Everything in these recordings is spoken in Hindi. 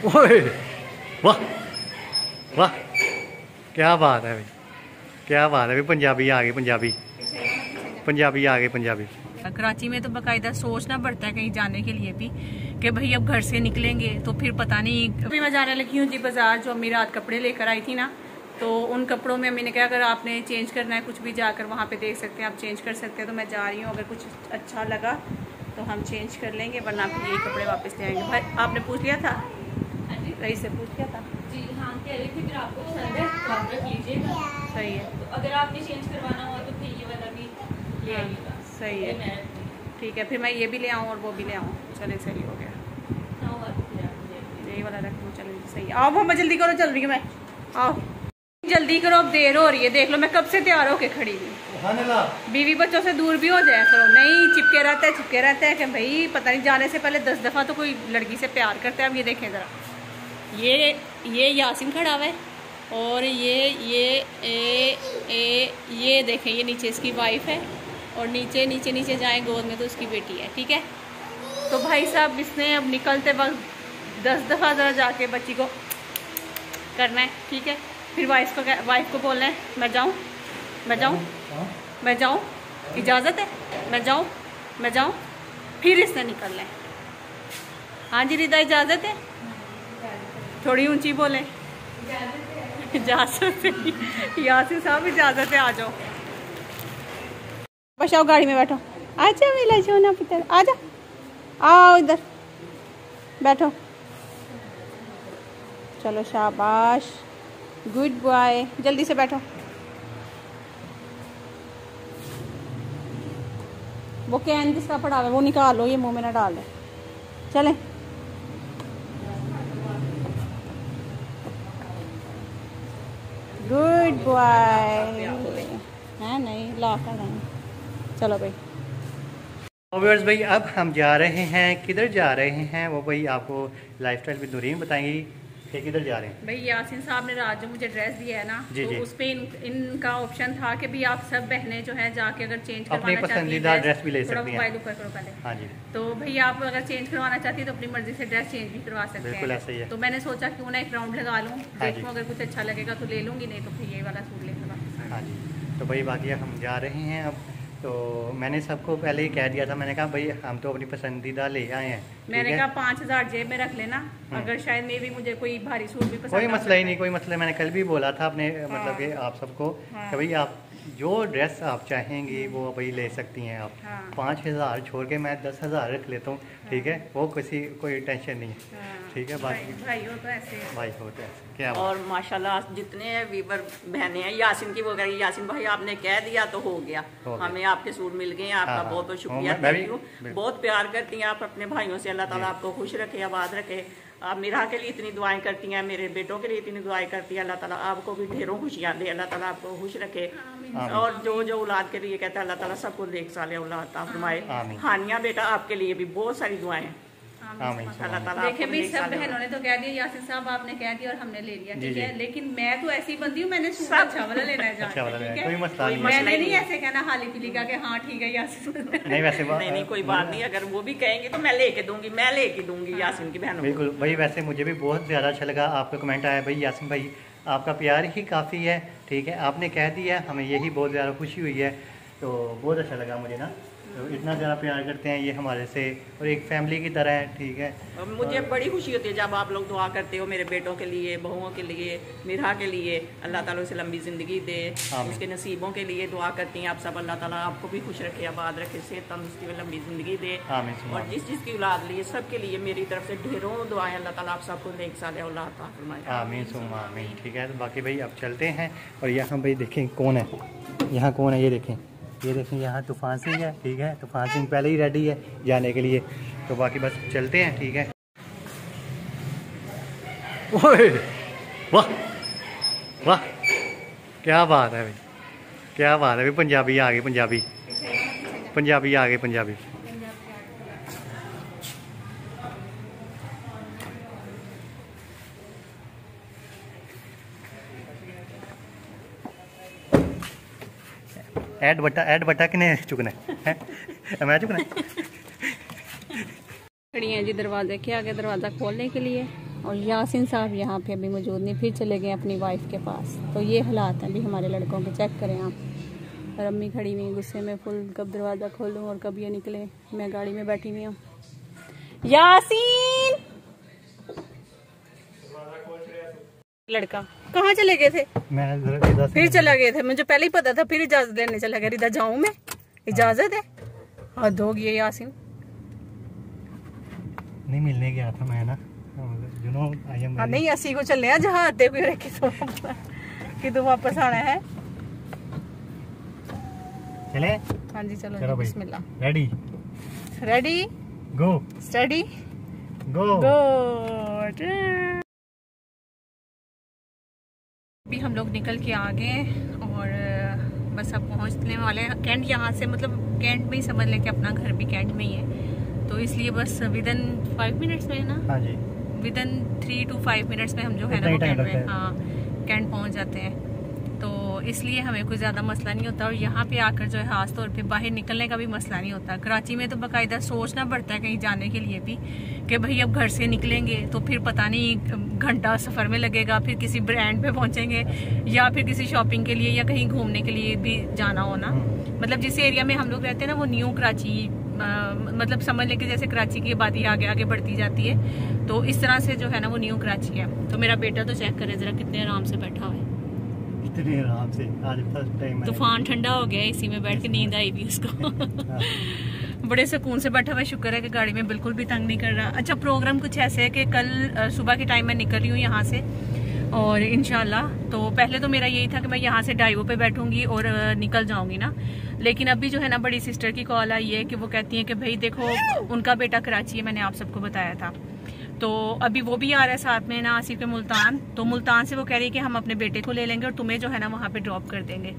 ओए वाह वाह, क्या बात है भाई, क्या बात है भाई। पंजाबी आ गई, पंजाबी पंजाबी आ गई, पंजाबी। कराची में तो बाकायदा सोचना पड़ता है कहीं जाने के लिए भी कि भाई अब घर से निकलेंगे तो फिर पता नहीं। अभी मैं जाने लगी हूँ जी बाजार, जो अम्मी रात कपड़े लेकर आई थी ना, तो उन कपड़ों में अम्मी ने कहा अगर आपने चेंज करना है कुछ भी जाकर वहाँ पे देख सकते हैं, आप चेंज कर सकते हैं। तो मैं जा रही हूँ, अगर कुछ अच्छा लगा तो हम चेंज कर लेंगे, वरना फिर ये कपड़े वापस ले आएंगे। भाई आपने पूछ लिया था, रईस से पूछ लिया था जी हाँ, कह रही थी फिर आपको पसंद है तो आप रख लीजिएगा। सही है, तो अगर आपने चेंज करवाना हो तो फिर ये वाला भी ले आइएगा। सही है, ठीक है। फिर मैं ये भी ले आऊँ और वो भी ले आऊँ, चले सही हो गया। यही वाला रख लूँ, चलो सही है। आओ मम्मा जल्दी करो, चल रही हूँ मैं, आओ जल्दी करो, अब देर हो रही है। देख लो मैं कब से तैयार होके खड़ी हूँ। बीवी बच्चों से दूर भी हो जाए करो, नहीं चिपके रहता है कि भाई पता नहीं जाने से पहले 10 दफ़ा तो कोई लड़की से प्यार करता है। अब ये देखें ज़रा, ये यासिन खड़ा हुआ है और ये देखें, ये नीचे इसकी वाइफ है और नीचे जाए गोद में तो उसकी बेटी है, ठीक है। तो भाई साहब इसने अब निकलते वक्त 10 दफ़ा ज़रा जाके बच्ची को करना है, ठीक है। फिर वाइफ को बोलना है मैं जाऊँ, इजाज़त है, मैं जाऊँ। फिर इसने निकलना है। हाँ जी रिदा, इजाज़त है, थोड़ी ऊंची बोले। इजाज़त है यासिन साहब, इजाज़त है, आ जाओ। बस आओ गाड़ी में बैठो, आजा मिला जो ना पुत्र, आजा, आओ इधर बैठो, चलो शाबाश, गुड बॉय, जल्दी से बैठो। वो कैन किसका पड़ा है वो निकाल लो, ये मुंह में ना डाल दे, चले। गुड बॉय है, नहीं लाकर नहीं, चलो भाई। व्यूअर्स भाई अब हम जा रहे हैं, किधर जा रहे हैं वो भाई आपको लाइफस्टाइल भी नूरीन बताएंगी कि किधर जा रहे हैं। भाई यासिन साहब ने रात जो मुझे ड्रेस दिया है ना, तो उस पे इनका ऑप्शन था कि भी आप सब बहनें जो है जाके अगर चेंज अपनी पसंदीदा ड्रेस भी ले सकती हैं। मोबाइल ऊपर करो पहले, हाँ जी। तो भाई आप अगर चेंज करवाना चाहती है तो अपनी मर्जी से ड्रेस चेंज भी करवा सकते हैं, बिल्कुल ऐसा ही है। तो मैंने सोचा क्यों ना एक राउंड लगा लूँ, देखूँ अगर कुछ अच्छा लगेगा तो ले लूँगी, नहीं तो फिर ये वाला सूट लेकर वापस। हाँ जी, तो भाई बाकी हम जा रहे हैं अब। तो मैंने सबको पहले ही कह दिया था, मैंने कहा भाई हम तो अपनी पसंदीदा ले आए हैं, मैंने कहा 5000 जेब में रख लेना, अगर शायद में भी मुझे कोई भारी सूट भी पसंद, कोई मसला ही नहीं, कोई मसला। मैंने कल भी बोला था अपने मतलब कि आप सबको कि भाई आप जो ड्रेस आप चाहेंगी वो भाई ले सकती हैं आप। 5000 छोड़ के मैं 10,000 रख लेता हूँ, ठीक है, वो कोई टेंशन नहीं है, ठीक है। बाकी भाई हो तो ऐसे, क्या और माशाल्लाह जितने वीवर बहनें हैं, यासिन की वो कह, यासिन भाई आपने कह दिया तो हो गया, हमें आपके सूट मिल गए, आपका बहुत बहुत शुक्रिया, थैंक यू। बहुत प्यार करती हैं आप अपने भाइयों से, अल्लाह ताला आपको खुश रखे, आबाद रखे। आप मेरा के लिए इतनी दुआएं करती हैं, मेरे बेटों के लिए इतनी दुआएं करती हैं, अल्लाह ताला आपको भी ढेरों खुशियाँ दे, अल्लाह ताला आपको खुश रखे। और जो औलाद के लिए कहता है अल्लाह ताला सबको 1 साल औलाद अता फरमाए। हानिया बेटा आपके लिए भी बहुत सारी दुआएं। देखिए भी सब बहनों ने तो कह दिया, यासिन साहब आपने कह दिया और हमने ले लिया, ठीक है, लेकिन मैं तो ऐसी बंदी हूँ, मैंने सूट अच्छा वाला लेना है, मैंने नहीं ऐसे कहना हाली पीली का कि हाँ ठीक है यासिन, नहीं वैसे नहीं कोई बात नहीं, अगर वो भी कहेंगे तो मैं लेके दूंगी यासिन की बहनों। बिल्कुल भाई, वैसे मुझे भी बहुत ज़्यादा अच्छा लगा आपका कमेंट आया भाई यासिन भाई आपका प्यार ही काफ़ी है, ठीक है, आपने कह दिया, हमें यही बहुत ज़्यादा खुशी हुई है, तो बहुत अच्छा लगा मुझे ना, तो इतना ज़्यादा प्यार करते हैं ये हमारे से और एक फैमिली की तरह है, ठीक है। मुझे बड़ी खुशी होती है जब आप लोग दुआ करते हो मेरे बेटों के लिए, बहुओं के लिए, मिरा के लिए, अल्लाह ताला उसे लंबी ज़िंदगी दे, उसके नसीबों के लिए दुआ करती हैं आप सब, अल्लाह ताला आपको भी खुश रखे, आबाद रखे, सेहत तंदुरुस्ती में लंबी ज़िंदगी दे, और जिस जिसकी औलाद लिए सबके लिए मेरी तरफ से ढेरों दुआएं, अल्लाह ताला आप सबको 1 साल औलाद अता फरमाए। आमीन सुम्मा आमीन, ठीक है। तो बाकी भाई अब चलते हैं, और यहाँ भाई देखें कौन है, यहाँ कौन है, ये देखें यहाँ तूफ़ान सिंह है, ठीक है, तूफ़ान सिंह पहले ही रेडी है जाने के लिए, तो बाकी बस चलते हैं, ठीक है। ओए वाह वाह, क्या बात है भाई, क्या बात है भाई। पंजाबी आ गई, पंजाबी आ गई, पंजाबी। ऐड बटा किने चुकना है, मैं चुकना खड़ी हैं जी दरवाजे के आगे, दरवाज़ा खोलने के लिए, और यासिन साहब यहाँ पे अभी मौजूद नहीं, फिर चले गए अपनी वाइफ के पास। तो ये हालात हैं अभी हमारे लड़कों के, चेक करें आप। और अम्मी खड़ी हुई गुस्से में फुल, कब दरवाज़ा खोलूँ और कब ये निकले। मैं गाड़ी में बैठी हुई हूँ। यासीन लड़का कहाँ चले गए थे? मैं फिर चला गए थे, मुझे पहले ही पता था। फिर इजाजत लेने चला गया। रिदा जाऊं मैं? इजाजत है? हद हो गई यासीन। नहीं मिलने गया था मैं ना, यू नो आई एम नहीं असी को चलने हैं जहाँ आते हुए कि तू वापस आना है। चले? हाँ जी चलो, चलो बिस्मिल्लाह। रेडी रेडी गो स्टडी गो गो। अभी हम लोग निकल के आ गए और बस अब पहुंचने वाले हैं कैंट। यहाँ से मतलब कैंट में ही समझ लें कि अपना घर भी कैंट में ही है। तो इसलिए बस विदिन 5 मिनट्स में है ना? हाँ जी, विदिन 3 to 5 मिनट्स में हम जो है ना वो कैंट में, हाँ कैंट पहुंच जाते हैं। तो इसलिए हमें कोई ज़्यादा मसला नहीं होता। और यहाँ पे आकर जो है खास तौर पे बाहर निकलने का भी मसला नहीं होता। कराची में तो बाकायदा सोचना पड़ता है कहीं जाने के लिए भी कि भाई अब घर से निकलेंगे तो फिर पता नहीं घंटा सफ़र में लगेगा, फिर किसी ब्रांड पे पहुँचेंगे या फिर किसी शॉपिंग के लिए या कहीं घूमने के लिए भी जाना होना। मतलब जिस एरिया में हम लोग रहते हैं ना वो न्यू कराची, मतलब समझ लें कि जैसे कराची की आबादी आगे आगे बढ़ती जाती है, तो इस तरह से जो है ना वो न्यू कराची है। तो मेरा बेटा तो चेक करे ज़रा कितने आराम से बैठा हुआ है, इतने आराम से। आज फर्स्ट टाइम तूफान ठंडा हो गया, इसी में बैठ के नींद आई भी उसको। बड़े सुकून से बैठा हुआ, शुक्र है कि गाड़ी में बिल्कुल भी तंग नहीं कर रहा। अच्छा प्रोग्राम कुछ ऐसे है कि कल सुबह के टाइम मैं निकल रही हूँ यहाँ से और इंशाल्लाह। तो पहले तो मेरा यही था कि मैं यहाँ से डाइवो पे बैठूंगी और निकल जाऊंगी ना, लेकिन अभी जो है ना बड़ी सिस्टर की कॉल आई है कि वो कहती है कि भाई देखो उनका बेटा कराची है, मैंने आप सबको बताया था। तो अभी वो भी आ रहा है साथ में ना आसिफ के मुल्तान। तो मुल्तान से वो कह रही है कि हम अपने बेटे को ले लेंगे और तुम्हें जो है ना वहाँ पे ड्रॉप कर देंगे।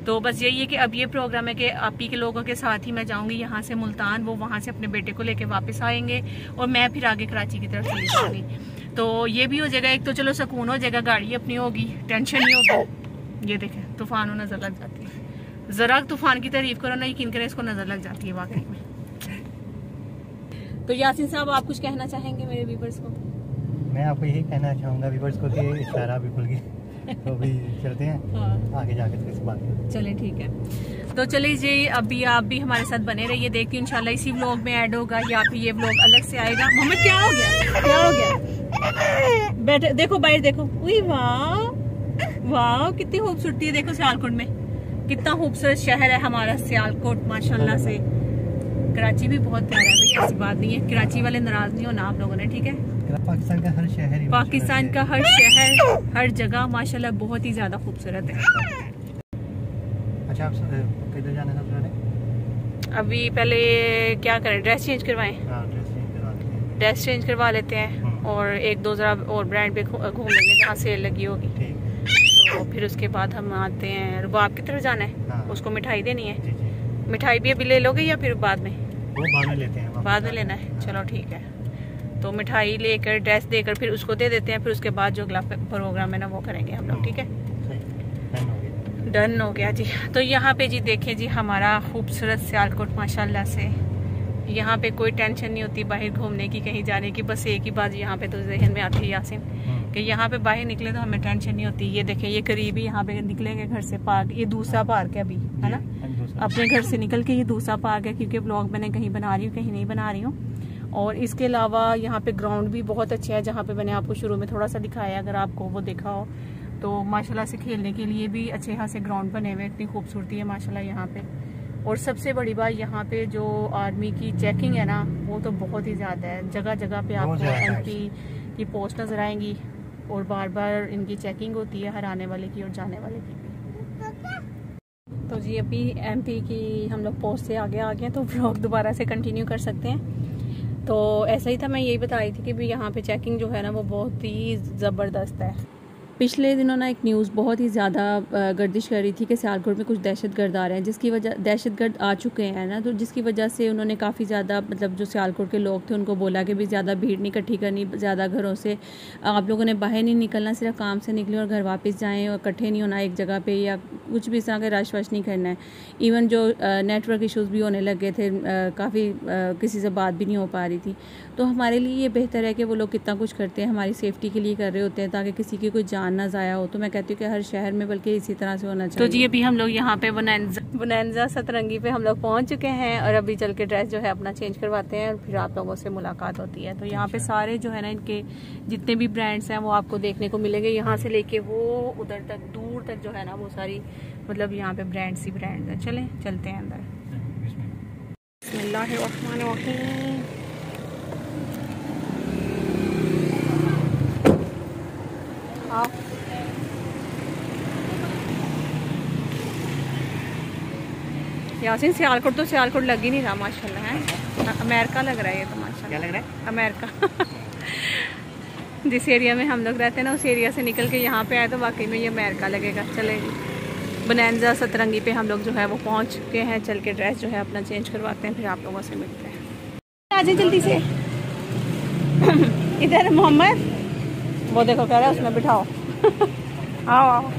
तो बस यही है कि अब ये प्रोग्राम है कि आप ही के लोगों के साथ ही मैं जाऊँगी यहाँ से मुल्तान, वो वहाँ से अपने बेटे को लेके वापस आएंगे और मैं फिर आगे कराची की तरफ चली जाऊँगी। तो ये भी हो जाएगा, एक तो चलो सुकून हो जाएगा, गाड़ी अपनी होगी, टेंशन नहीं होगी। ये देखें तूफान नज़र लग जाती है, ज़रा तूफान की तारीफ करो ना, यकीन करें इसको नज़र लग जाती है वाकई में। तो यासीन साहब आप कुछ कहना चाहेंगे मेरे व्यूअर्स को? मैं आपको यही कहना चाहूँगा व्यूअर्स को कि इशारा भी भूल गए। तो अभी चलते हैं, हाँ। आगे जाकर इस बात में चले ठीक है। तो चलिए जी अभी आप भी हमारे साथ बने रहिए, देखते हैं इंशाल्लाह इसी व्लॉग में ऐड होगा या फिर ये व्लॉग अलग से आएगा। मोहम्मद क्या हो गया, क्या हो गया? बैठे देखो बाहर देखो, वाह वाह कितनी खूबसूरती है। देखो सियालकोट में कितना खूबसूरत शहर है हमारा सियालकोट माशाल्लाह से। कराची भी बहुत प्यारा है भाई, ऐसी बात नहीं है। कराची वाले नाराज नहीं होना आप लोगों ने, ठीक है? पाकिस्तान का हर शहर, पाकिस्तान का हर शहर हर जगह माशाल्लाह बहुत ही ज्यादा खूबसूरत है। अच्छा आप किधर जाना है सबसे? अभी पहले क्या करें, ड्रेस चेंज करवाएं? ड्रेस चेंज करवा लेते हैं और एक दो जरा और ब्रांड पे घूम लेंगे जहाँ सेल लगी होगी। तो फिर उसके बाद हम आते हैं रुबाब की तरफ जाना है। हाँ। उसको मिठाई देनी है। मिठाई भी अभी ले लोगे या फिर बाद में? वो बाद में लेते हैं, बाद में लेना है। चलो ठीक है, तो मिठाई लेकर ड्रेस देकर फिर उसको दे देते हैं। फिर उसके बाद जो अगला प्रोग्राम है ना वो करेंगे हम लोग, ठीक है? डन हो गया जी। तो यहाँ पे जी देखें जी हमारा खूबसूरत सियालकोट माशाल्लाह से। यहाँ पे कोई टेंशन नहीं होती बाहर घूमने की, कहीं जाने की। बस एक ही बात यहाँ पे तो जहन में आती है यासिन कि यहाँ पे बाहर निकले तो हमें टेंशन नहीं होती। ये देखें ये करीबी यहाँ पे निकलेंगे घर से पार्क, ये दूसरा पार्क है अभी, है ना? अपने घर से निकल के ये दूसरा पार्क है, क्योंकि ब्लॉग मैंने कहीं बना रही हूँ कहीं नहीं बना रही हूँ। और इसके अलावा यहाँ पे ग्राउंड भी बहुत अच्छा है, जहाँ पे मैंने आपको शुरू में थोड़ा सा दिखाया, अगर आपको वो देखा हो तो माशाल्लाह से खेलने के लिए भी अच्छे खासे ग्राउंड बने हुए, इतनी खूबसूरती है माशाल्लाह यहाँ पे। और सबसे बड़ी बात यहाँ पे जो आर्मी की चेकिंग है ना वो तो बहुत ही ज़्यादा है। जगह जगह पे आपको MP की पोस्ट नज़र आएंगी और बार बार इनकी चेकिंग होती है, हर आने वाले की और जाने वाले की भी। तो जी अभी MP की हम लोग पोस्ट से आगे आ गए, तो व्लॉग दोबारा से कंटिन्यू कर सकते हैं। तो ऐसा ही था, मैं यही बता रही थी कि भी यहाँ पे चेकिंग जो है ना वो बहुत ही ज़बरदस्त है। पिछले दिनों ना एक न्यूज़ बहुत ही ज़्यादा गर्दिश कर रही थी कि सियालकोट में कुछ दहशतगर्द आ रहे हैं, जिसकी वजह दहशतगर्द आ चुके हैं ना, तो जिसकी वजह से उन्होंने काफ़ी ज़्यादा मतलब जो सियालकोट के लोग थे उनको बोला कि भी ज़्यादा भीड़ नहीं इकट्ठी करनी, ज़्यादा घरों से आप लोगों ने बाहर नहीं निकलना, सिर्फ काम से निकले और घर वापस जाएँ और इकट्ठे नहीं होना एक जगह पर, या कुछ भी इस तरह का रश वश नहीं करना है। इवन जो नेटवर्क इशूज़ भी होने लगे थे, काफ़ी किसी से बात भी नहीं हो पा रही थी। तो हमारे लिए ये बेहतर है कि वो लोग कितना कुछ करते हैं, हमारी सेफ्टी के लिए कर रहे होते हैं ताकि किसी की कोई जान ना ज़ाया हो। तो मैं कहती हूँ कि हर शहर में बल्कि इसी तरह से होना चाहिए। तो जी अभी हम लोग यहाँ पे बोनैंजा सतरंगी पे हम लोग पहुँच चुके हैं और अभी चल के ड्रेस जो है अपना चेंज करवाते हैं और फिर आप लोगों से मुलाकात होती है। तो यहाँ पे सारे जो है ना इनके जितने भी ब्रांड्स हैं वो आपको देखने को मिलेंगे, यहाँ से लेके वो उधर तक दूर तक जो है ना वो सारी मतलब यहाँ पे ब्रांड्स ही ब्रांड्स हैं। चलें चलते हैं अंदर। बिस्मिल्लाहिर्रहमानिर्रहीम। यासीन सियालकोट तो सियालकोट लग ही नहीं रहा माशाल्लाह है, अमेरिका लग रहा है ये तो माशाल्लाह। क्या लग रहा है? अमेरिका। जिस एरिया में हम लोग रहते हैं ना उस एरिया से निकल के यहाँ पे आए तो वाकई में ये अमेरिका लगेगा। चलेगी बोनैंजा सतरंगी पे हम लोग जो है वो पहुँच चुके हैं, चल के ड्रेस जो है अपना चेंज करवाते हैं, फिर आप लोगों से मिलते हैं। आ जाए जल्दी से। इधर मोहम्मद वो देखो कह रहा है उसमें बिठाओ। आओ आओ।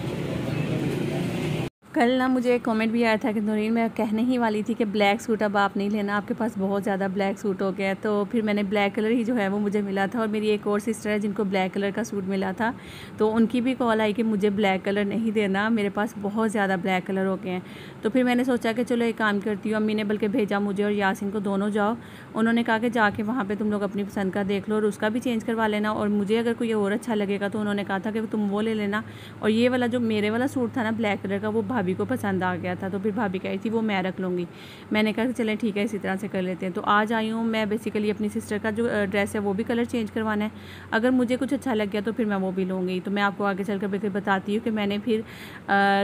कल ना मुझे एक कमेंट भी आया था कि नूरीन मैं कहने ही वाली थी कि ब्लैक सूट अब आप नहीं लेना, आपके पास बहुत ज़्यादा ब्लैक सूट हो गया है। तो फिर मैंने ब्लैक कलर ही जो है वो मुझे मिला था और मेरी एक और सिस्टर है जिनको ब्लैक कलर का सूट मिला था, तो उनकी भी कॉल आई कि मुझे ब्लैक कलर नहीं देना, मेरे पास बहुत ज़्यादा ब्लैक कलर हो गए हैं। तो फिर मैंने सोचा कि चलो एक काम करती हूँ, अम्मी ने बल्कि भेजा मुझे और यासिन को, दोनों जाओ। उन्होंने कहा कि जाके वहाँ पर तुम लोग अपनी पसंद का देख लो और उसका भी चेंज करवा लेना, और मुझे अगर कोई और अच्छा लगेगा तो उन्होंने कहा था कि तुम वो ले लेना। और ये वाला जो मेरे वाला सूट था ना ब्लैक कलर का, वो भाभी को पसंद आ गया था, तो फिर भाभी कही थी वो मैं रख लूँगी। मैंने कहा चलें ठीक है इसी तरह से कर लेते हैं। तो आज आई हूँ मैं बेसिकली अपनी सिस्टर का जो ड्रेस है वो भी कलर चेंज करवाना है, अगर मुझे कुछ अच्छा लग गया तो फिर मैं वो भी लूँगी। तो मैं आपको आगे चल कर फिर बताती हूँ कि मैंने फिर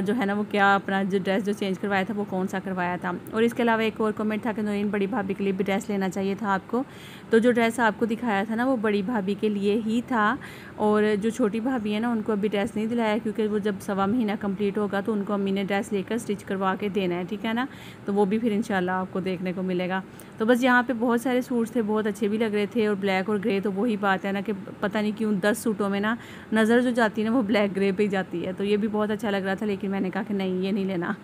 जो है ना वो क्या अपना जो ड्रेस जो चेंज करवाया था वो कौन सा करवाया था। और इसके अलावा एक और कमेंट था कि नूरीन बड़ी भाभी के लिए भी ड्रेस लेना चाहिए था आपको, तो जो ड्रेस आपको दिखाया था ना वो बड़ी भाभी के लिए ही था, और जो छोटी भाभी है ना उनको अभी ड्रेस नहीं दिलाया क्योंकि वो जब 1.25 महीना कंप्लीट होगा तो उनको अम्मी ने ड्रेस लेकर स्टिच करवा के देना है, ठीक है ना, तो वो भी फिर इंशाल्लाह आपको देखने को मिलेगा। तो बस यहाँ पे बहुत सारे सूट्स थे, बहुत अच्छे भी लग रहे थे, और ब्लैक और ग्रे तो वही बात है ना कि पता नहीं क्यों 10 सूटों में ना नज़र जो जाती है ना वो ब्लैक ग्रे पे ही जाती है। तो ये भी बहुत अच्छा लग रहा था, लेकिन मैंने कहा कि नहीं ये नहीं लेना।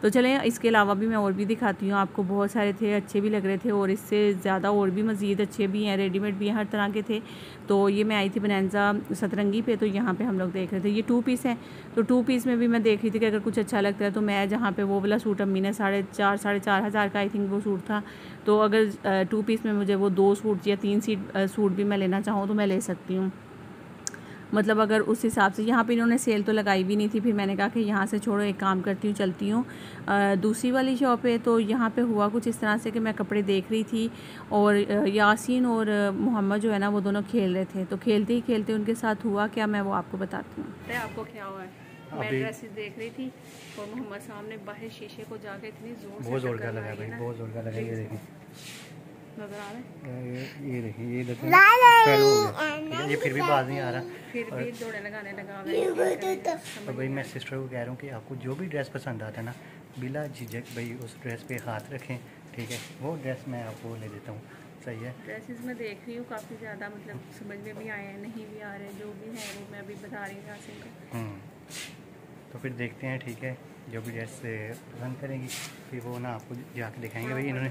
तो चलें इसके अलावा भी मैं और भी दिखाती हूँ आपको, बहुत सारे थे अच्छे भी लग रहे थे और इससे ज़्यादा और भी मज़ीद अच्छे भी हैं, रेडीमेड भी हैं, हर तरह के थे। तो ये मैं आई थी बोनैंजा सतरंगी पे, तो यहाँ पे हम लोग देख रहे थे, ये 2 पीस है, तो 2 पीस में भी मैं देख रही थी कि अगर कुछ अच्छा लगता है तो मैं जहाँ पे वो वाला सूट अम्मी ने 4,500 हज़ार का आई थिंक वो सूट था, तो अगर 2 पीस में मुझे वो 2 सूट या 3 सूट भी मैं लेना चाहूँ तो मैं ले सकती हूँ। मतलब अगर उस हिसाब से यहाँ पे इन्होंने सेल तो लगाई भी नहीं थी, फिर मैंने कहा कि यहाँ से छोड़ो एक काम करती हूँ चलती हूँ दूसरी वाली शॉप पे। तो यहाँ पे हुआ कुछ इस तरह से कि मैं कपड़े देख रही थी और यासीन और मोहम्मद जो है ना वो दोनों खेल रहे थे, तो खेलते ही खेलते उनके साथ हुआ क्या मैं वो आपको बताती हूँ। आपको क्या हुआ है, मैं ड्रेसेस देख रही थी और मोहम्मद सामने बाहर शीशे को जाके इतनी बहुत जोर का लगा भाई, बहुत जोर का लगा। ये देखिए नजर आ रहा है, ये देखिए, ये देखिए पहलू हो गया, ये फिर भी बाज नहीं आ रहा, फिर भी दौड़े लगाने लगा। तो भाई मैं सिस्टर को कह रहा हूँ कि आपको जो भी ड्रेस पसंद आता है ना बिला झिझक भाई उस ड्रेस पे हाथ रखें, ठीक है, वो ड्रेस मैं आपको ले देता हूँ, सही है। ड्रेसेस मैं देख रही हूँ काफ़ी ज़्यादा, मतलब समझ में भी आए हैं नहीं भी आ रहे, जो भी है वो मैं अभी बता रही हूँ यासीन को। तो फिर देखते हैं, ठीक है, जो भी ड्रेस पसंद करेंगी फिर वो ना आपको जाके दिखाएंगे भाई इन्होंने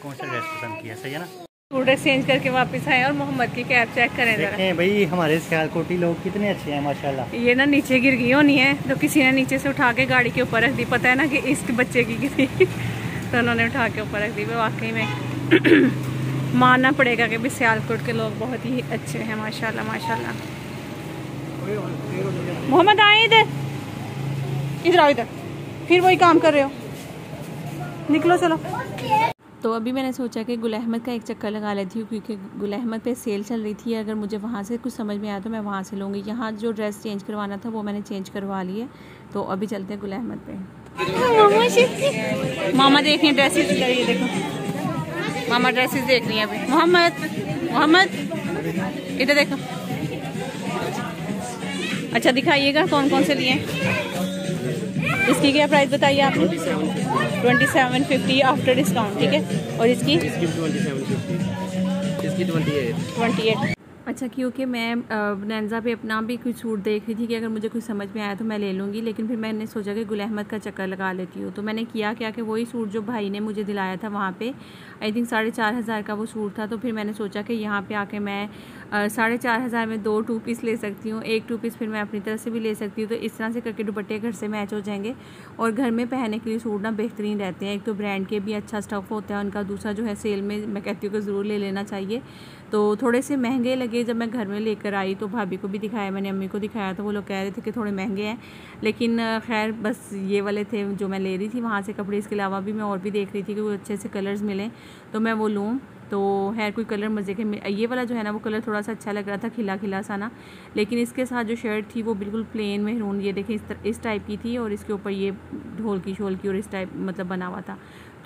कौन सा ड्रेस पसंद किया, सही है ना। ड्रेस चेंज करके वापस आए और मोहम्मद की कैब चेक करें जरा। देखें भाई हमारे सियालकोटी लोग कितने अच्छे हैं माशाल्लाह। ये ना नीचे गिर गई होनी है, तो किसी ने नीचे से उठा के गाड़ी के ऊपर रख दी, पता है ना कि इसके बच्चे की गिरी, तो उन्होंने उठा के ऊपर रख दी। वाकई में मानना पड़ेगा कि भी सियालकोट के लोग बहुत ही अच्छे हैं माशाल्लाह माशाल्लाह। मोहम्मद आए इधर आओ, इधर फिर वही काम कर रहे हो, निकलो चलो। तो अभी मैंने सोचा कि गुल अहमद का एक चक्कर लगा लेती हूँ क्योंकि गुल अहमद पे सेल चल रही थी, अगर मुझे वहाँ से कुछ समझ में आया तो मैं वहाँ से लूँगी। यहाँ जो ड्रेस चेंज करवाना था वो मैंने चेंज करवा ली है, तो अभी चलते हैं गुल अहमद पे। मामा देख रही हैं ड्रेसेस, ये देखो मामा ड्रेसेस देख रही हैं अभी। मोहम्मद इधर देखो, अच्छा दिखाइएगा कौन कौन से लिए। इसकी क्या प्राइस बताइए आपने? 2750 आफ्टर डिस्काउंट, ठीक है। और इसकी 28। अच्छा, क्योंकि मैं नैन्जा पे अपना भी कुछ सूट देख रही थी कि अगर मुझे कुछ समझ में आया तो मैं ले लूँगी, लेकिन फिर मैंने सोचा कि गुल अहमद का चक्कर लगा लेती हूँ। तो मैंने किया क्या कि वही सूट जो भाई ने मुझे दिलाया था वहाँ पे, आई थिंक 4500 का वो सूट था। तो फिर मैंने सोचा कि यहाँ पे आके मैं 4500 में 2 2 पीस ले सकती हूँ, 1 2 पीस फिर मैं अपनी तरफ से भी ले सकती हूँ। तो इस तरह से करके दुपट्टे घर से मैच हो जाएंगे और घर में पहनने के लिए सूट ना बेहतरीन रहते हैं। एक तो ब्रांड के भी अच्छा स्टफ़ होता है उनका, दूसरा जो है सेल में मैं कहती हूँ कि ज़रूर ले लेना चाहिए। तो थोड़े से महंगे लगे जब मैं घर में लेकर आई तो भाभी को भी दिखाया, मैंने अम्मी को दिखाया, तो वो लोग कह रहे थे कि थोड़े महंगे हैं, लेकिन खैर बस ये वाले थे जो मैं ले रही थी वहाँ से कपड़े। इसके अलावा भी मैं और भी देख रही थी कि कोई अच्छे से कलर्स मिलें तो मैं वो लूँ। तो खैर कोई कलर मज़े के, ये वाला जो है ना वो कलर थोड़ा सा अच्छा लग रहा था, खिला खिला सा ना, लेकिन इसके साथ जो शर्ट थी वो बिल्कुल प्लेन मेहरून, ये देखें इस टाइप की थी, और इसके ऊपर ये ढोल की शोल की और इस टाइप मतलब बना हुआ था।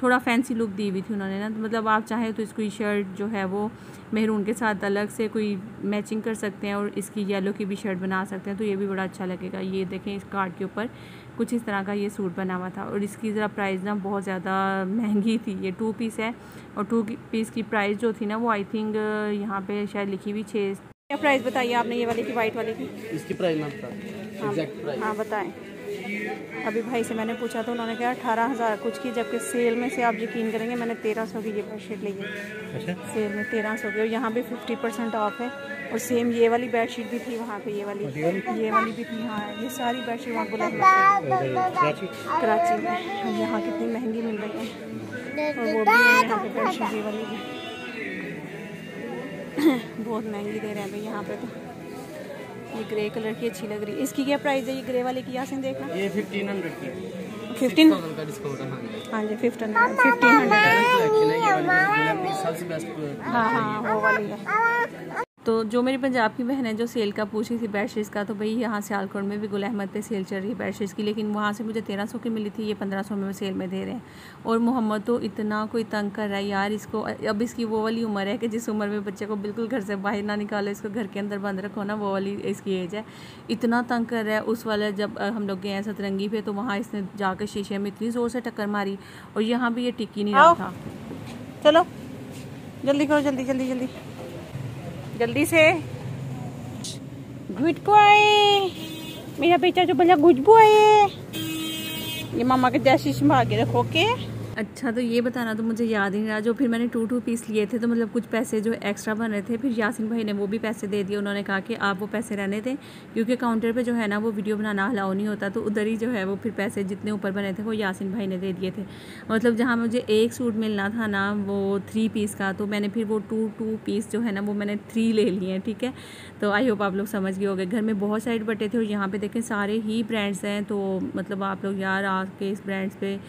थोड़ा फैंसी लुक दी हुई थी उन्होंने ना। तो मतलब आप चाहें तो इसको शर्ट जो है वो मेहरून के साथ अलग से कोई मैचिंग कर सकते हैं और इसकी येलो की भी शर्ट बना सकते हैं, तो ये भी बड़ा अच्छा लगेगा। ये देखें इस कार्ड के ऊपर कुछ इस तरह का ये सूट बना हुआ था, और इसकी ज़रा प्राइस ना बहुत ज़्यादा महंगी थी। ये 2 पीस है और 2 पीस की प्राइस जो थी ना वो आई थिंक यहाँ पे शायद लिखी हुई 6। क्या प्राइस बताइए आपने ये वाले की, वाइट वाले की? इसकी प्राइस मैं बता, एग्जैक्ट प्राइस। हाँ बताएं। अभी भाई से मैंने पूछा तो उन्होंने कहा 18,000 कुछ की, जबकि सेल में से आप यकीन करेंगे मैंने 1300 की ये बेडशीट ली है। अच्छा, सेल में 1300 की, और यहाँ पे 50% ऑफ है। और सेम ये वाली बेडशीट भी थी वहाँ पे, ये वाली भी थी। हाँ ये सारी बेडशीट वहाँ कराची में, यहाँ कितनी महंगी मिल रही है। और वो भी यहाँ पे बेडशीट ये वाली भी बहुत महंगी दे रहे हैं भाई यहाँ पे। तो ये ग्रे कलर की अच्छी लग रही है। इसकी क्या प्राइस है ये ग्रे वाले की? यासिन देखना, ये 1500 की, 15 का डिस्काउंट है। हाँ जी 1500। सबसे बेस्ट। हाँ वो वाली है। तो जो मेरी पंजाब की बहन है जो सेल का पूछ रही थी बेडशीट्स का, तो भाई यहाँ सियालकोट में भी गुल अहमद पे सेल चल रही है बेडशीट्स की, लेकिन वहाँ से मुझे 1300 की मिली थी, ये 1500 में सेल में दे रहे हैं। और मोहम्मद तो इतना कोई तंग कर रहा है यार इसको। अब इसकी वो वाली उम्र है कि जिस उम्र में बच्चे को बिल्कुल घर से बाहर ना निकालो, इसको घर के अंदर बंद रखो ना, वो वाली इसकी एज है। इतना तंग कर रहा है। उस वाले जब हम लोग गए हैं सतरंगी पे तो वहाँ इसने जाकर शीशे में इतनी ज़ोर से टक्कर मारी, और यहाँ भी ये टिकी नहीं रहा था। चलो जल्दी करो, जल्दी जल्दी जल्दी जल्दी से। गुड बॉय मेरा बेटा जो बड़ा गुड बॉय है। ये मामा के जैसी संभाल के रखो के। अच्छा तो ये बताना तो मुझे याद ही नहीं रहा। जो फिर मैंने 2 पीस लिए थे तो मतलब कुछ पैसे जो एक्स्ट्रा बन रहे थे, फिर यासिन भाई ने वो भी पैसे दे दिए। उन्होंने कहा कि आप वो पैसे रहने दें, क्योंकि काउंटर पे जो है ना वो वीडियो बनाना अलाउ नहीं होता, तो उधर ही जो है वो फिर पैसे जितने ऊपर बने थे वो यासिन भाई ने दे दिए थे। मतलब जहाँ मुझे एक सूट मिलना था ना वो 3 पीस का, तो मैंने फिर वो 2 पीस जो है ना वो मैंने 3 ले लिए हैं, ठीक है। तो आई होप आप लोग समझ गए होंगे। घर में बहुत सारे दुपट्टे थे और यहाँ पे देखें सारे ही ब्रांड्स हैं, तो मतलब आप लोग यार आके इस ब्रांड्स पे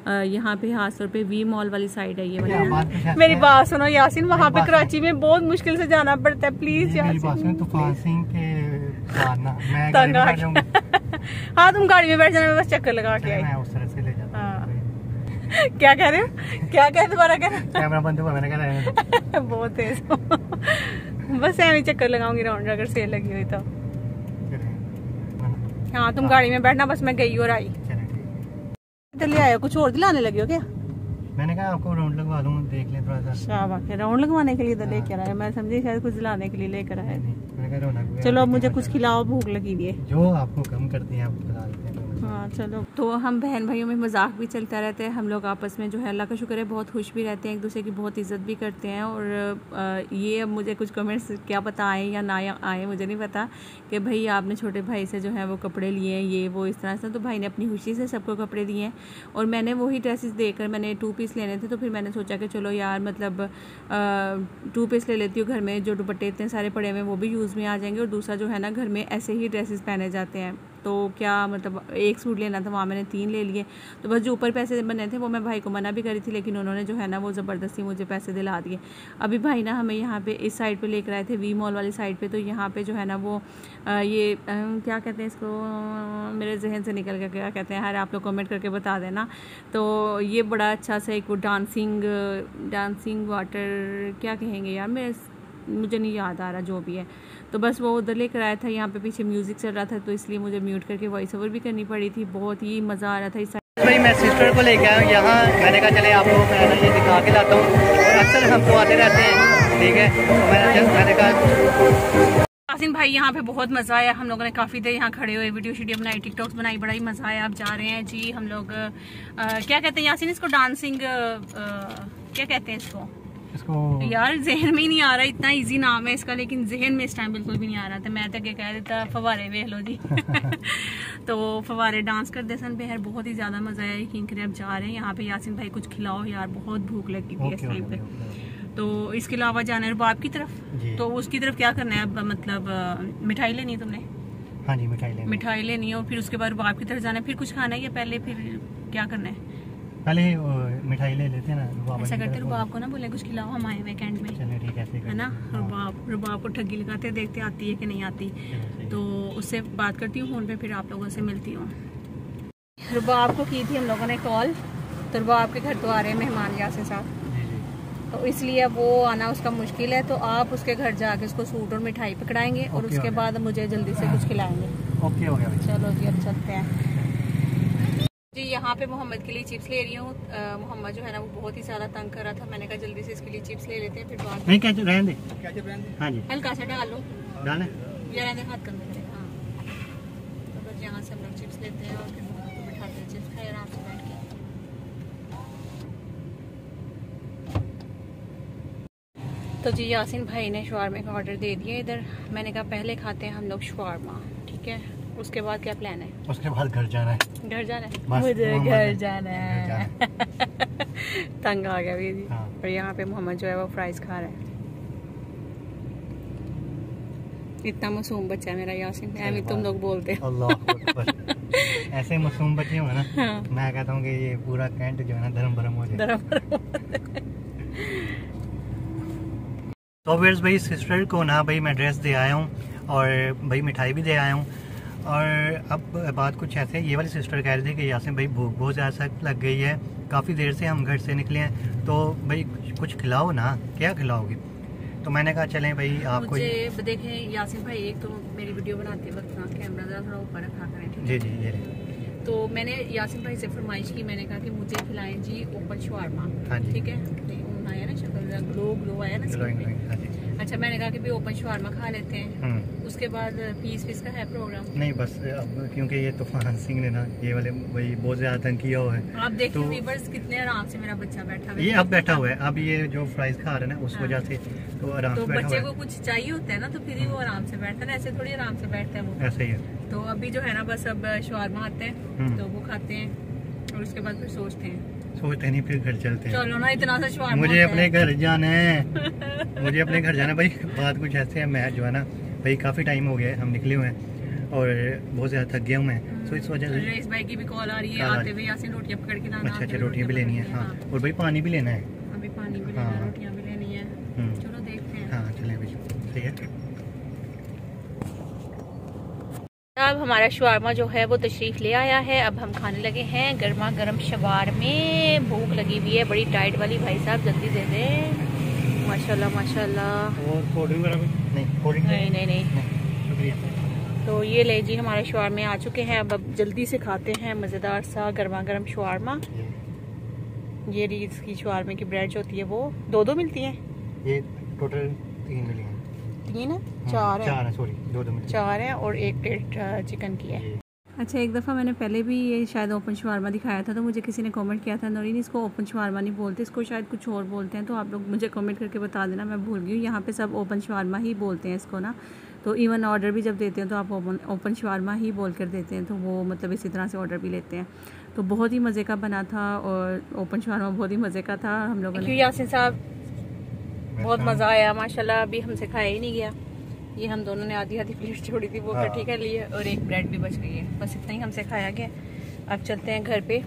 यहाँ पे खास तौर पे वी मॉल वाली साइड है ये वाली। मेरी बात सुनो यासिन, वहाँ पे कराची में बहुत मुश्किल से जाना पड़ता है, प्लीज यासिन। तूफान सिंह के मैं तंग आ गया। हाँ तुम गाड़ी में बैठ जाना, मैं बस चक्कर लगा के आई। मैं उस तरह से ले जाता हूं। क्या कह रहे हो? क्या कह दोबारा कह? कैमरा बंद हुआ, मैंने कहा बहुत तेज। बस ऐसे चक्कर लगाऊंगी राउंड अगर सेल लगी हुई तो। हाँ तुम गाड़ी में बैठना, बस मैं गई और आई। ले आयो, कुछ और दिलाने लगे हो क्या? मैंने कहा आपको राउंड लगवा दूं, देख लें थोड़ा सा। शाबाश, राउंड लगवाने के लिए तो लेकर आए, मैं समझी शायद कुछ दिलाने के लिए लेकर आए। चलो अब मुझे कुछ खिलाओ, भूख लगी हुई है। जो आपको कम करते हैं आप खिला देते हैं। हाँ चलो। तो हम बहन भाइयों में मजाक भी चलता रहता है, हम लोग आपस में जो है अल्लाह का शुक्र है बहुत खुश भी रहते हैं, एक दूसरे की बहुत इज्जत भी करते हैं। और ये अब मुझे कुछ कमेंट्स क्या पता आए या ना आए मुझे नहीं पता, कि भाई आपने छोटे भाई से जो है वो कपड़े लिए हैं ये वो इस तरह से। तो भाई ने अपनी खुशी से सबको कपड़े दिए हैं, और मैंने वही ड्रेसेस देखकर मैंने 2 पीस लेने थे, तो फिर मैंने सोचा कि चलो यार मतलब 2 पीस ले लेती हूँ। घर में जो दुपट्टे इतने सारे पड़े हुए हैं वो भी यूज़ में आ जाएंगे, और दूसरा जो है ना घर में ऐसे ही ड्रेसेस पहने जाते हैं, तो क्या मतलब एक सूट लेना था, वहाँ मैंने 3 ले लिए। तो बस जो ऊपर पैसे बने थे वो मैं भाई को मना भी करी थी, लेकिन उन्होंने जो है ना वो ज़बरदस्ती मुझे पैसे दिला दिए। अभी भाई ना हमें यहाँ पे इस साइड पे लेकर आए थे, वी मॉल वाली साइड पे। तो यहाँ पे जो है ना वो ये क्या कहते हैं इसको, मेरे जहन से निकल गया क्या कहते हैं, हर आप लोग कमेंट करके बता देना। तो ये बड़ा अच्छा सा एक वो डांसिंग वाटर क्या कहेंगे यार, मेरे मुझे नहीं याद आ रहा जो भी है। तो बस वो उधर लेकर आया था, यहाँ पे पीछे म्यूज़िक चल रहा था तो इसलिए मुझे म्यूट करके वॉइस ओवर भी करनी पड़ी थी। बहुत ही मज़ा आ रहा था इस भाई मैं सिस्टर को लेके आया हूँ यहाँ। मैंने कहा चले आपको मैं ये दिखा के लाता हूँ, और अक्सर हम तो आते रहते हैं, ठीक है। तो मैंने कहा यासीन भाई यहाँ पे बहुत मज़ा आया। हम लोगों ने काफ़ी देर यहाँ खड़े हुए वीडियो शीडियो बनाई, टिकटॉक्स बनाई, बड़ा ही मज़ा आया। अब जा रहे हैं जी हम लोग क्या कहते हैं यासीन इसको, डांसिंग क्या कहते हैं इसको यार जहन में ही नहीं आ रहा, इतना इजी नाम है इसका लेकिन जहन में इस टाइम बिल्कुल भी नहीं आ रहा था। मैं तो कह देता फवारे वेख लो जी तो फवारे डांस करते सन बहर बहुत ही ज़्यादा मज़ा आया। यकीन करें अब जा रहे हैं यहाँ पे। यासीन भाई कुछ खिलाओ यार, बहुत भूख लगी थी इस टाइम पे। तो इसके अलावा जाना है रुबाब की तरफ, तो उसकी तरफ क्या करना है अब, मतलब मिठाई लेनी है तुमने? हाँ जी मिठाई लेनी है, और फिर उसके बाद रुबाब की तरफ जाना है। फिर कुछ खाना है या पहले फिर क्या करना है? पहले मिठाई ले लेते हैं ना। ऐसा करते रुबाब को ना बोले कुछ खिलाओ, हम आए वीकेंड में, चलिए ठीक है ना। रुबाब को ठगी लगाते देखते आती है कि नहीं आती, तो उससे बात करती हूँ फोन पे, फिर आप लोगों से मिलती हूँ। रुबाब को की थी हम लोगों ने कॉल, तो रुबाब के घर तो आ रहे हैं मेहमान यासीन साहब, तो इसलिए अब वो आना उसका मुश्किल है। तो आप उसके घर जाके उसको सूट और मिठाई पकड़ाएंगे और उसके बाद मुझे जल्दी से कुछ खिलाएंगे। ओके हो गया। चलो जी अब चलते हैं जी। यहाँ पे मोहम्मद के लिए चिप्स ले रही हूँ। मोहम्मद जो है ना वो बहुत ही ज़्यादा तंग कर रहा था, मैंने कहा जल्दी से इसके लिए चिप्स ले लेते हैं, फिर बाद नहीं कैसे रहने दे। हाँ जी हल्का सा डाल लो, डालें या रहने हाथ कर लेते हैं। हाँ तो बस यहाँ से हम लोग चिप्स लेते हैं और फिर मोहम्मद को बिठाते हैं, चिप्स खाए आराम से बैठ के। तो जी यासीन भाई ने शवारमा का ऑर्डर दे दिया इधर। मैंने कहा पहले खाते हैं हम लोग शवारमा, ठीक है। उसके बाद क्या प्लान है? उसके बाद घर जाना है। घर जाना है, मुझे घर जाना है तंग आ गया भी। हाँ। और यहाँ पे मोहम्मद जो है वो फ्राइज खा रहा है। इतना मासूम बच्चा है मेरा यासीन, ऐसे तुम लोग बोलते हो। अल्लाह अकबर। ऐसे मासूम बच्चे हो ना। हाँ। मैं कहता हूँ कि ये पूरा कैंट जो है ना धर्म भरम हो जाए। तो फिर भाई सिस्टर को ना भाई मैं ड्रेस दे आया हूँ और भाई मिठाई भी दे आया हूँ। और अब बात कुछ ऐसे, ये वाली सिस्टर कह रही थी कि यासीन भाई भूख बहुत ज़्यादा सख्त लग गई है, काफ़ी देर से हम घर से निकले हैं, तो भाई कुछ खिलाओ ना, क्या खिलाओगे? तो मैंने कहा चलें भाई आपको। मुझे देखें यासीन भाई, एक तो मेरी वीडियो बनाते वक्त ना कैमरा ज़रा थोड़ा ऊपर रखा करें, ठीक है? जी ये तो मैंने यासीन भाई से फरमाइश की, मैंने कहा कि मुझे खिलाएं जी ओपन शवारमा, ठीक है? आया ना शक्ल ग्लो आया ना। अच्छा मैंने कहा कि भाई ओपन शवारमा खा लेते हैं, उसके बाद पीस का है प्रोग्राम? नहीं बस अब क्योंकि ये तूफान सिंह ने ना ये वाले भाई बहुत ज्यादा तंग किया हुआ है। आप देखिए तो वीवर्स कितने आराम से मेरा बच्चा बैठा है, ये अब बैठा हुआ है। अब ये जो फ्राइज खा रहे हैं ना उस वजह से तो आराम से बैठा हुआ है। बच्चे को कुछ चाहिए होता है ना तो फिर ही वो आराम से बैठता है, ऐसे थोड़ी आराम से बैठता है वो, ऐसे ही है। तो अभी जो है ना बस अब शवारमा आते हैं तो वो खाते हैं और उसके बाद फिर सोचते नहीं फिर घर चलते हैं। चलो ना, इतना सा शवारमा मुझे अपने घर जाना है मुझे अपने घर जाना भाई। बात कुछ ऐसे है, मैं जो है ना भाई काफ़ी टाइम हो गया है हम निकले हुए हैं और बहुत ज़्यादा थक गया हूँ मैं, तो इस वजह से इस भाई की भी कॉल आ रही है आते हुए, यासीन रोटियाँ पकड़ के लाना। अच्छा रोटियाँ भी लेनी है। हाँ और भाई पानी भी लेना है, अभी पानी भी लेना है, रोटियाँ भी लेनी है। चलो देखते हैं। हाँ चलें भाई, ठीक है। अब हमारा शवारमा जो है वो तशरीफ़ ले आया है, अब हम खाने लगे हैं गर्मा गर्म शवारमे। भूख लगी हुई है बड़ी टाइट वाली, भाई साहब जल्दी दे दें। माशाल्लाह माशाल्लाह। और कोल्ड ड्रिंक वगैरह नहीं। तो ये ले जी हमारे शवारमे आ चुके हैं, अब जल्दी से खाते हैं मज़ेदार सा गर्मा गर्म शवारमा। ये रही इसकी शवारमे की ब्रेड जो होती है वो दो मिलती है, ये टोटल 3 मिली है। 3 है? 4 है, सॉरी 2 4 है और 1 प्लेट चिकन की है। अच्छा एक दफ़ा मैंने पहले भी ये शायद ओपन शवारमा दिखाया था, तो मुझे किसी ने कमेंट किया था नौरीन इसको ओपन शवारमा नहीं बोलते, इसको शायद कुछ और बोलते हैं, तो आप लोग मुझे कमेंट करके बता देना, मैं भूल गई हूँ। यहाँ पे सब ओपन शवारमा ही बोलते हैं इसको ना, तो इवन ऑर्डर भी जब देते हैं तो आप ओपन शवारमा ही बोल कर देते हैं, तो वो मतलब इसी तरह से ऑर्डर भी लेते हैं। तो बहुत ही मज़े का बना था और ओपन शवारमा बहुत ही मज़े का था। हम लोगों ने यासीन साहब बहुत मज़ा आया माशाल्लाह, अभी हमसे खाया ही नहीं गया, ये हम दोनों ने आधी प्लेट छोड़ी थी वो इकट्ठी कर ली है और 1 ब्रेड भी बच गई है, बस इतना ही हमसे खाया गया। अब चलते हैं घर पे।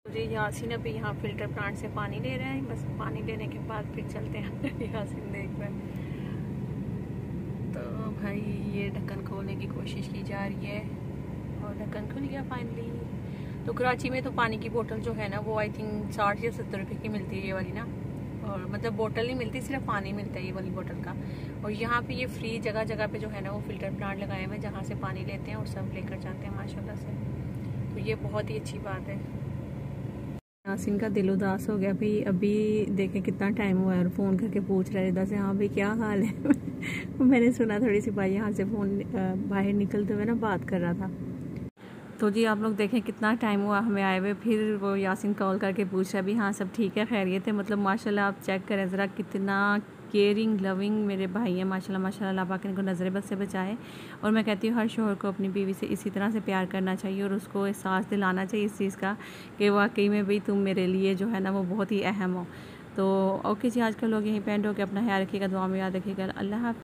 जी यासीन अभी यहाँ फिल्टर प्लांट से पानी ले रहे हैं, बस पानी लेने के बाद फिर चलते हैं यासीन देख रहे हैं। तो भाई ये ढक्कन खोलने की कोशिश की जा रही है और ढक्कन खुल गया फाइनली। तो कराची में तो पानी की बोतल जो है ना वो आई थिंक 60 या 70 रुपये की मिलती है ये वाली ना, और मतलब बोतल नहीं मिलती, सिर्फ पानी मिलता है ये वाली बोतल का। और यहाँ पे ये फ्री जगह जगह पे जो है ना वो फ़िल्टर प्लांट लगाए हुए हैं जहाँ से पानी लेते हैं और सब लेकर जाते हैं माशाल्लाह से। तो ये बहुत ही अच्छी बात है। यासिन का दिल उदास हो गया भाई, अभी देखें कितना टाइम हुआ है और फ़ोन करके पूछ रहा है रिदा से, हाँ भाई क्या हाल है। मैंने सुना थोड़ी सी भाई यहाँ से फ़ोन बाहर निकलते हुए ना बात कर रहा था। तो जी आप लोग देखें कितना टाइम हुआ हमें आए हुए, फिर वो यासिन कॉल करके पूछ रहा है भी हाँ सब ठीक है खैरियत है। मतलब माशाल्लाह आप चेक करें ज़रा कितना केयरिंग लविंग मेरे भाई हैं माशाल्लाह माशाल्लाह। अल्लाह पाक इनको नज़र बद से बचाए। और मैं कहती हूँ हर शोहर को अपनी बीवी से इसी तरह से प्यार करना चाहिए और उसको एहसास दिलाना चाहिए इस चीज़ का कि वाकई में भाई तुम मेरे लिए जो है ना वो बहुत ही अहम हो। तो ओके जी, आज का लोग यहीं पे एंड हो के अपना ख्याल रखिएगा, दुआ में याद रखिएगा। अल्लाह हाफ़िज़।